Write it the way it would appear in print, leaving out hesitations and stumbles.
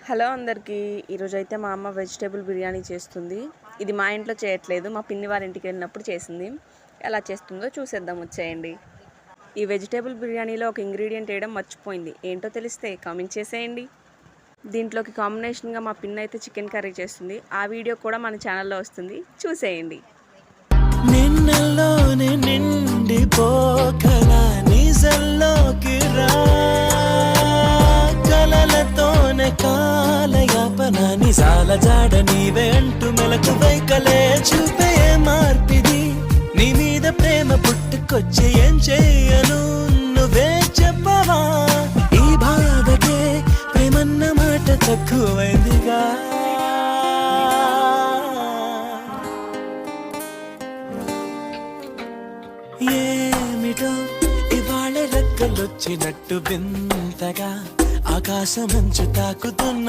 Hello అందరికీ. ఈరోజైతే మా అమ్మ వెజిటేబుల్ బిర్యానీ చేస్తుంది. ఇది మా ఇంట్లో చేయట్లేదు, మా పిన్ని వారి ఇంటికి వెళ్ళినప్పుడు చేసింది. ఎలా చేస్తుందో చూసేద్దాం, వచ్చేయండి. ఈ వెజిటేబుల్ బిర్యానీలో ఒక ఇంగ్రీడియంట్ వేయడం మర్చిపోయింది. ఏంటో తెలిస్తే కామెంట్ చేసేయండి. దీంట్లోకి కాంబినేషన్గా మా పిన్ని అయితే చికెన్ కర్రీ చేస్తుంది. ఆ వీడియో కూడా మన ఛానల్లో వస్తుంది, చూసేయండి. నిన్నలోనే నిండిపోకలా నిజల్లోకి రా, కలలతోనే కాలయాపన నిజాల జాడ నీవే అంటూ మెలకు వైకలే చూపే మార్పిది. నీ మీద ప్రేమ పుట్టుకొచ్చి ఏం చేయను నువ్వే చెప్పవా. ఈ బాధకే ప్రేమన్న మాట తక్కువైందిగా. ఏమిటో ఇవాళ రెక్కలొచ్చినట్టు వింతగా ఆకాశమంచు తాకుతున్న